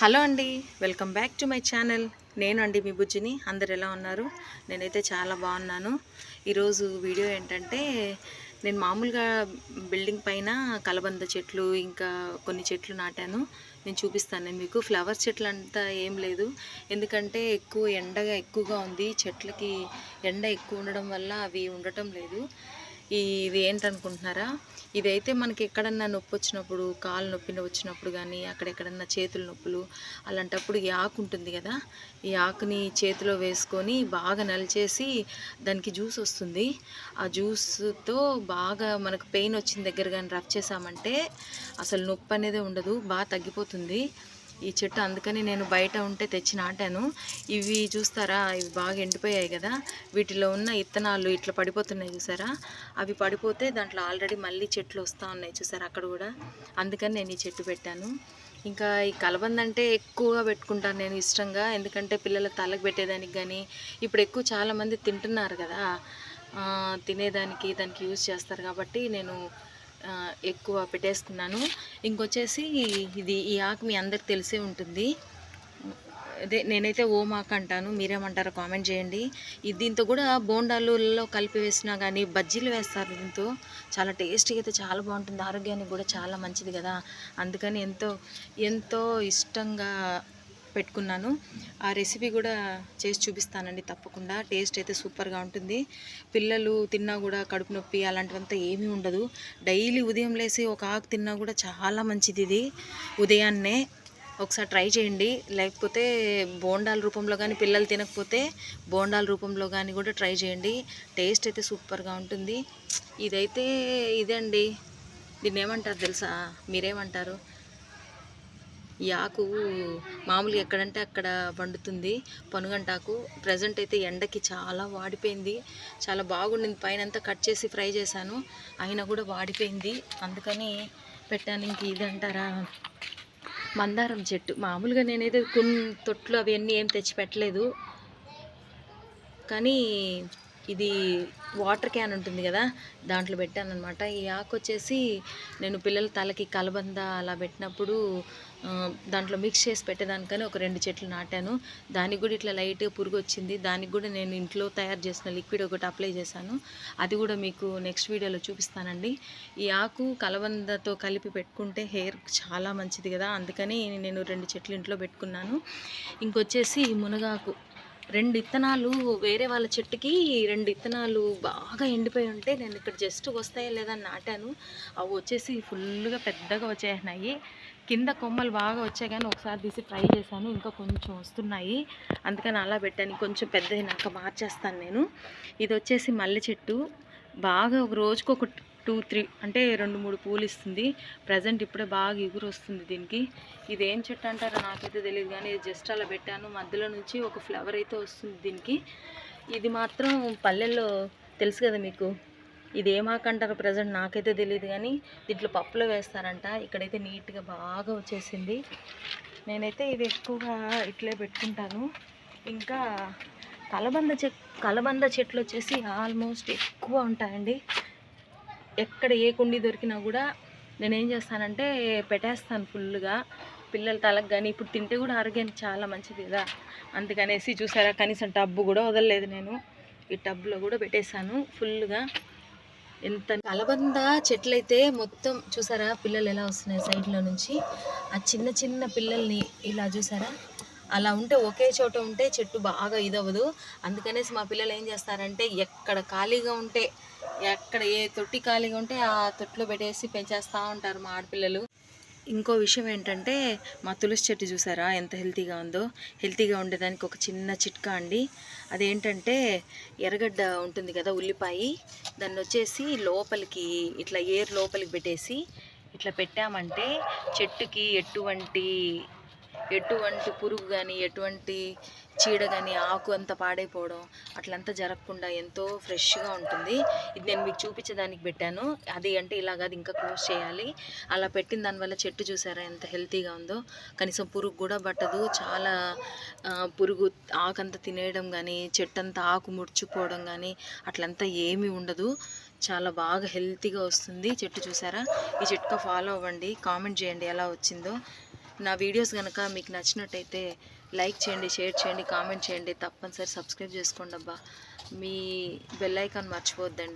Hello అండి, welcome back to my channel. నేను అండి మీ బుజ్జిని. అందరు ఎలా ఉన్నారు? నేనైతే చాలా బాగున్నాను. ఈరోజు వీడియో ఏంటంటే, నేను మామూలుగా బిల్డింగ్ పైన కలబంద చెట్లు ఇంకా కొన్ని చెట్లు నాటాను. నేను చూపిస్తాను. నేను మీకు ఫ్లవర్ చెట్లు అంతా ఏం లేదు, ఎందుకంటే ఎండగా ఎక్కువగా ఉంది. చెట్లకి ఎండ ఎక్కువ ఉండడం వల్ల అవి ఉండటం లేదు. ఇది ఏంటనుకుంటున్నారా? ఇదైతే మనకి ఎక్కడన్నా నొప్పి వచ్చినప్పుడు, కాలు నొప్పి వచ్చినప్పుడు కానీ, అక్కడెక్కడన్నా చేతుల నొప్పులు అలాంటప్పుడు ఈ ఆకు ఉంటుంది కదా, ఈ ఆకుని చేతిలో వేసుకొని బాగా నలిచేసి దానికి జ్యూస్ వస్తుంది. ఆ జ్యూస్తో బాగా మనకు పెయిన్ వచ్చిన దగ్గర కానీ రబ్ చేసామంటే అసలు నొప్పి అనేది ఉండదు, బాగా తగ్గిపోతుంది ఈ చెట్టు. అందుకని నేను బయట ఉంటే తెచ్చి నాటాను. ఇవి చూస్తారా, ఇవి బాగా ఎండిపోయాయి కదా, వీటిలో ఉన్న ఇత్తనాలు ఇట్లా పడిపోతున్నాయి చూసారా. అవి పడిపోతే దాంట్లో ఆల్రెడీ మళ్ళీ చెట్లు వస్తూ ఉన్నాయి చూసారా అక్కడ కూడా. అందుకని నేను ఈ చెట్టు పెట్టాను. ఇంకా ఈ కలబంద అంటే ఎక్కువగా పెట్టుకుంటాను నేను ఇష్టంగా, ఎందుకంటే పిల్లల తలకు పెట్టేదానికి కానీ, ఇప్పుడు ఎక్కువ చాలామంది తింటున్నారు కదా, తినేదానికి దానికి యూజ్ చేస్తారు కాబట్టి నేను ఎక్కువ పెట్టేసుకున్నాను. ఇంకొచ్చేసి ఈ ఆకు మీ అందరికి తెలిసే ఉంటుంది. అదే నేనైతే ఓమాకు అంటాను, మీరేమంటారో కామెంట్ చేయండి. దీంతో కూడా బోండాలలో కలిపి వేసినా కానీ బజ్జీలు వేస్తారు. దీంతో చాలా టేస్టీగా అయితే చాలా బాగుంటుంది, ఆరోగ్యానికి కూడా చాలా మంచిది కదా. అందుకని ఎంతో ఎంతో ఇష్టంగా పెట్టుకున్నాను. ఆ రెసిపీ కూడా చేసి చూపిస్తానండి తప్పకుండా. టేస్ట్ అయితే సూపర్గా ఉంటుంది. పిల్లలు తిన్నా కూడా కడుపు నొప్పి అలాంటివంతా ఏమీ ఉండదు. డైలీ ఉదయం లేసి ఒక ఆకు తిన్నా కూడా చాలా మంచిది ఇది. ఉదయాన్నే ఒకసారి ట్రై చేయండి. లేకపోతే బోండాల రూపంలో కానీ, పిల్లలు తినకపోతే బోండాల రూపంలో కానీ కూడా ట్రై చేయండి. టేస్ట్ అయితే సూపర్గా ఉంటుంది. ఇదైతే ఇదండి, దీన్ని ఏమంటారు తెలుసా? మీరేమంటారు? ఈ ఆకు మామూలుగా ఎక్కడంటే అక్కడ పండుతుంది, పనుగంటాకు. ప్రజెంట్ అయితే ఎండకి చాలా వాడిపోయింది, చాలా బాగుండింది. పైన అంతా కట్ చేసి ఫ్రై చేశాను, అయినా కూడా వాడిపోయింది. అందుకని పెట్టాను. ఇంక ఇదంటారా, మందారం చెట్టు. మామూలుగా నేనైతే తొట్లు అవన్నీ ఏం తెచ్చి పెట్టలేదు, కానీ ఇది వాటర్ క్యాన్ ఉంటుంది కదా, దాంట్లో పెట్టాను అనమాట. ఈ ఆకు వచ్చేసి నేను పిల్లల తలకి కలబంద అలా పెట్టినప్పుడు దాంట్లో మిక్స్ చేసి పెట్టేదానికని ఒక 2 చెట్లు నాటాను. దానికి కూడా ఇట్లా లైట్గా పురుగు వచ్చింది. దానికి కూడా నేను ఇంట్లో తయారు చేసిన లిక్విడ్ ఒకటి అప్లై చేశాను. అది కూడా మీకు నెక్స్ట్ వీడియోలో చూపిస్తానండి. ఈ ఆకు కలబందతో కలిపి పెట్టుకుంటే హెయిర్ చాలా మంచిది కదా, అందుకని నేను 2 చెట్లు ఇంట్లో పెట్టుకున్నాను. ఇంకొచ్చేసి మునగాకు. 2 ఇత్తనాలు వేరే వాళ్ళ చెట్టుకి 2 ఇత్తనాలు బాగా ఎండిపోయి ఉంటే నేను ఇక్కడ జస్ట్ వస్తాయా లేదా నాటాను. అవి వచ్చేసి ఫుల్గా పెద్దగా వచ్చేసినాయి. కింద కొమ్మలు బాగా వచ్చాయి, కానీ ఒకసారి తీసి ఫ్రై చేశాను, ఇంకా కొంచెం వస్తున్నాయి. అందుకని అలా పెట్టాను. కొంచెం పెద్ద అయినాక మార్చేస్తాను నేను. ఇది వచ్చేసి మల్లె చెట్టు. బాగా ఒక రోజుకు ఒక 2-3 అంటే 2-3 పూలు ఇస్తుంది. ప్రజెంట్ ఇప్పుడే బాగా ఎగురు వస్తుంది దీనికి. ఇదేం చెట్టు అంటారో నాకైతే తెలియదు, కానీ ఇది జస్ట్ అలా పెట్టాను. మధ్యలో నుంచి ఒక ఫ్లవర్ అయితే వస్తుంది దీనికి. ఇది మాత్రం పల్లెల్లో తెలుసు కదా మీకు, ఇది ఏమాకంటారో ప్రజెంట్ నాకైతే తెలియదు, కానీ దీంట్లో పప్పులో వేస్తారంట. ఇక్కడైతే నీట్గా బాగా వచ్చేసింది. నేనైతే ఇది ఎక్కువగా ఇట్లే పెట్టుకుంటాను. ఇంకా కలబంద చెట్లు వచ్చేసి ఆల్మోస్ట్ ఎక్కువ ఉంటాయండి. ఎక్కడ ఏ కుండీ దొరికినా కూడా నేనేం చేస్తానంటే పెట్టేస్తాను ఫుల్గా, పిల్లల తలకు కానీ. ఇప్పుడు తింటే కూడా ఆరోగ్యానికి చాలా మంచిది కదా, అందుకనేసి చూసారా కనీసం టబ్బు కూడా వదలలేదు నేను. ఈ టబ్లో కూడా పెట్టేశాను ఫుల్గా. ఎంత కలబంద చెట్లయితే మొత్తం చూసారా, పిల్లలు ఎలా వస్తున్నాయి సైడ్లో నుంచి. ఆ చిన్న చిన్న పిల్లల్ని ఇలా చూసారా, అలా ఉంటే ఒకే చోట ఉంటే చెట్టు బాగా ఇదవ్వదు. అందుకనేసి మా పిల్లలు ఏం చేస్తారంటే ఎక్కడ ఖాళీగా ఉంటే, ఎక్కడ ఏ తొట్టి ఖాళీగా ఉంటే ఆ తొట్టులో పెట్టేసి పెంచేస్తూ ఉంటారు మా ఆడపిల్లలు. ఇంకో విషయం ఏంటంటే, మా తులసి చెట్టు చూసారా ఎంత హెల్తీగా ఉందో. హెల్తీగా ఉండేదానికి ఒక చిన్న చిట్కా అండి. అదేంటంటే, ఎర్రగడ్డ ఉంటుంది కదా, ఉల్లిపాయ, దాన్ని వచ్చేసి లోపలికి ఇట్లా ఏర్ లోపలికి పెట్టేసి ఇట్లా పెట్టామంటే చెట్టుకి ఎటువంటి పురుగు కానీ, ఎటువంటి చీడ కానీ, ఆకు అంతా పాడైపోవడం అట్లంతా జరగకుండా ఎంతో ఫ్రెష్గా ఉంటుంది. ఇది నేను మీకు చూపించడానికి పెట్టాను. అది అంటే ఇలాగ అది ఇంకా క్లోజ్ చేయాలి. అలా పెట్టిన దానివల్ల చెట్టు చూసారా ఎంత హెల్తీగా ఉందో. కనీసం పురుగు కూడా పట్టదు. చాలా పురుగు ఆకంతా తినేయడం కానీ, చెట్టు అంతా ఆకు ముడుచుకోవడం కానీ అట్లంతా ఏమీ ఉండదు. చాలా బాగా హెల్తీగా వస్తుంది చెట్టు చూసారా. ఈ చిట్కా ఫాలో అవ్వండి, కామెంట్ చేయండి ఎలా వచ్చిందో. నా వీడియోస్ కనుక మీకు నచ్చినట్టయితే లైక్ చేయండి, షేర్ చేయండి, కామెంట్ చేయండి, తప్పనిసరి సబ్స్క్రైబ్ చేసుకోండి అబ్బా. మీ బెల్ ఐకాన్ మర్చిపోవద్దండి.